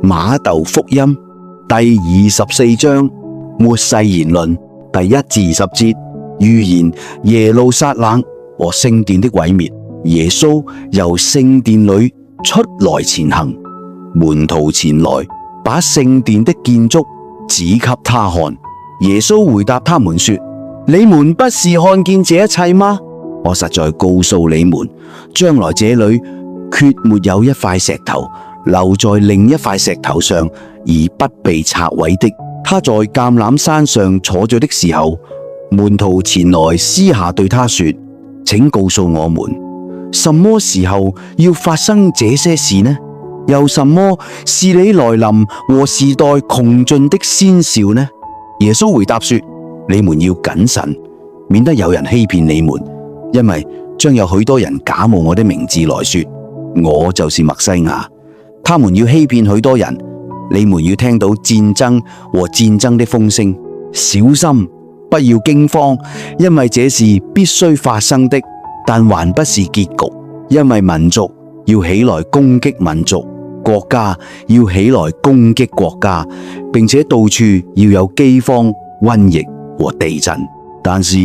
馬竇福音第24章末世言論第1至20節，預言耶路撒冷和聖殿的毀滅。耶穌由聖殿裏出來前行，門徒前來把聖殿的建築指給他看。耶穌回答他們說：你們不是看見這一切嗎？我實在告訴你們，將來這裏決沒有一塊石頭留在另一塊石頭上而不被拆毀的。他在橄欖山上坐着的時候，門徒前來私下對他說：請告訴我們，什麼時候要發生這些事呢？又什麼是你來臨和時代窮盡的先兆呢？耶穌回答說：你們要謹慎，免得有人欺騙你們，因為將有許多人假冒我的名字來說，我就是默西亞。他們要欺騙許多人。你們要聽到戰爭和戰爭的風聲，小心不要驚慌，因為這是必須發生的，但還不是結局。因為民族要起來攻擊民族，國家要起來攻擊國家，並且到處要有饑荒、瘟疫和地震。但是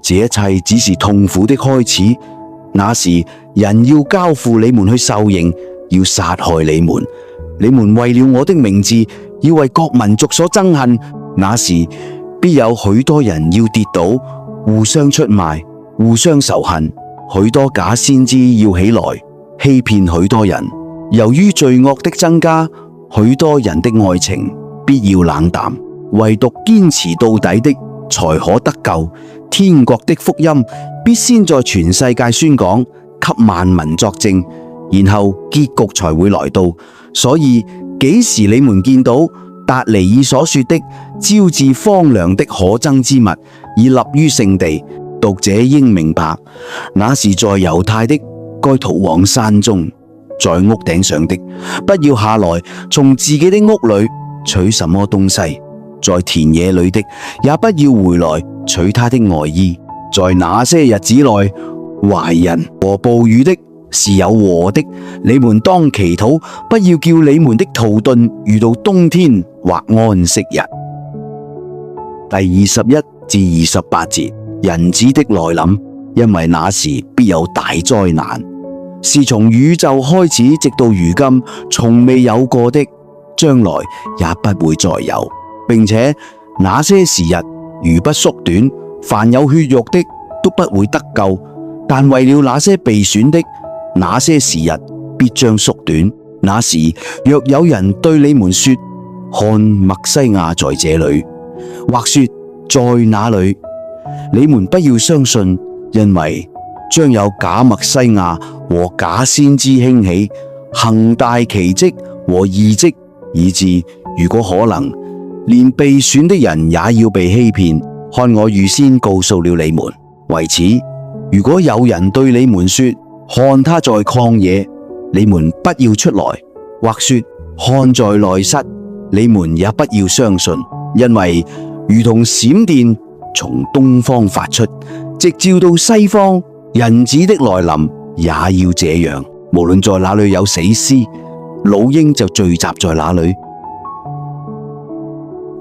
這一切只是痛苦的開始。那時人要交付你們去受刑，要殺害你們。你們為了我的名字，要為各民族所憎恨。那時必有許多人要跌倒，互相出賣，互相仇恨。許多假先知要起來，欺騙許多人。由於罪惡的增加，許多人的愛情必要冷淡。唯獨堅持到底的，才可得救。天國的福音必先在全世界宣講，給萬民作證，然後結局才會來到。所以幾時你們見到達尼爾所說的招致荒涼的可憎之物已立於聖地，讀者應明白，那是在猶太的該逃往山中，在屋頂上的不要下來從自己的屋裏取什麼東西，在田野裏的也不要回來取他的外衣。在那些日子內，懷人和哺乳的是有禍的。你們當祈禱，不要叫你們的逃遁遇到冬天或安息日。第21至28節，人子的來臨，因為那時必有大災難，是從宇宙開始直到如今從未有過的，將來也不會再有。並且那些時日如不縮短，凡有血肉的都不會得救。但為了那些被選的，那些時日必將縮短。那時若有人對你們說，看默西亞在這裏，或說在那裏，你們不要相信，因為將有假默西亞和假先知興起，行大奇蹟和異蹟，以致如果可能，連被選的人也要被欺騙。看我預先告訴了你們。為此，如果有人對你們說，看他在曠野，你們不要出來；或說看在內室，你們也不要相信，因為如同閃電從東方發出，直照到西方，人子的來臨也要這樣。無論在哪裏有死屍，老鷹就聚集在那裏。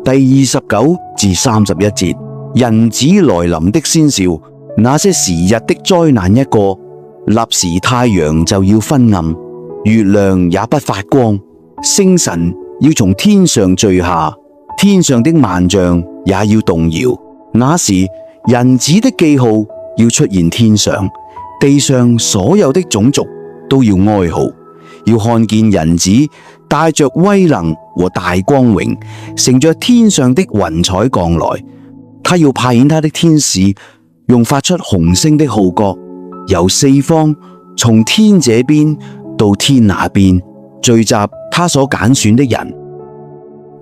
第29至31節，人子來臨的先兆。那些時日的災難一過，立時太陽就要昏暗，月亮也不發光，星辰要從天上墜下，天上的萬象也要動搖。那時人子的記號要出現天上，地上所有的種族都要哀號，要看見人子帶着威能和大光榮，乘着天上的雲彩降來。他要派遣他的天使，用發出紅星的號角，由四方，從天這邊到天那邊，聚集他所揀選的人。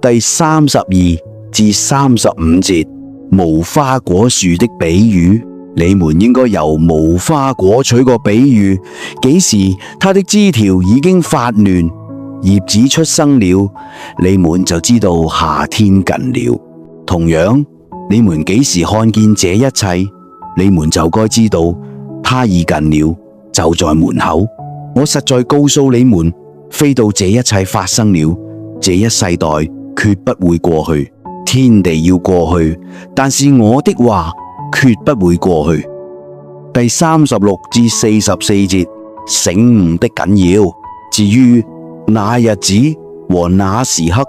第32至35節，無花果樹的比喻。你們應該由無花果取個比喻，幾時它的枝條已經發嫩，葉子出生了，你們就知道夏天近了。同樣，你們幾時看見這一切，你們就該知道它已近了，就在門口。我實在告訴你們，非到這一切發生了，這一世代決不會過去。天地要過去，但是我的話決不會過去。第36至44節，醒悟的緊要。至於那日子和那時刻，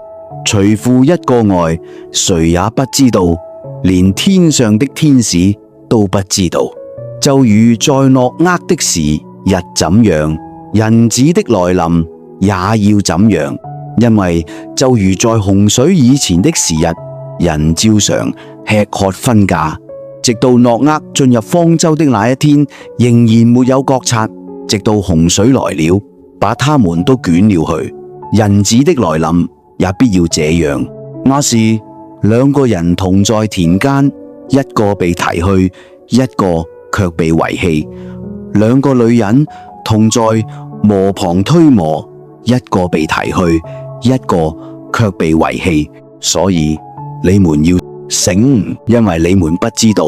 除父一個外，誰也不知道，連天上的天使都不知道。就如在諾厄的時日怎樣，人子的來臨也要怎樣。因為就如在洪水以前的時日，人照常吃喝婚嫁，直到諾厄進入方舟的那一天，仍然沒有覺察，直到洪水來了，把他們都捲了去。人子的來臨也必要這樣。那時兩個人同在田間，一個被提去，一個卻被遺棄；兩個女人同在磨旁推磨，一個被提去，一個卻被遺棄。所以你們要醒悟，因為你們不知道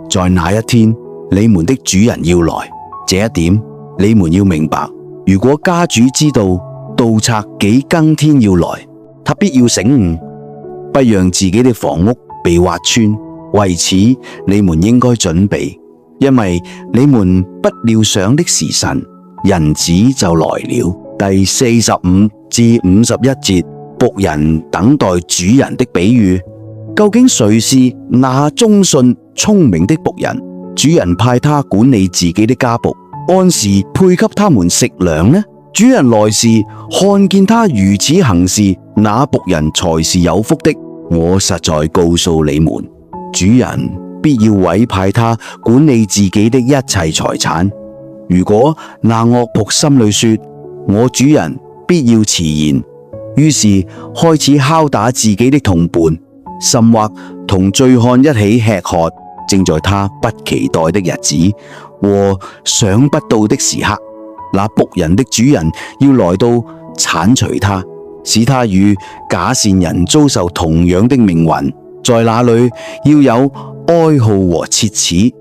在那一天你們的主人要來。這一點你們要明白。如果家主知道盜賊幾更天要來，他必要醒悟，不讓自己的房屋被挖穿。為此你們應該準備，因為你們不料想的時辰，人子就來了。第45至51節，僕人等待主人的比喻。究竟誰是那忠信聰明的僕人？主人派他管理自己的家僕，按時配給他們食糧呢？主人來時看見他如此行事，那僕人才是有福的。我實在告訴你們，主人必要委派他管理自己的一切財產。如果那惡僕心裏說，我主人必要遲延，於是開始拷打自己的同伴，甚或同醉漢一起吃喝，正在他不期待的日子和想不到的時刻，那僕人的主人要來到剷除他，使他與假善人遭受同樣的命運。在那裏要有哀號和切齒，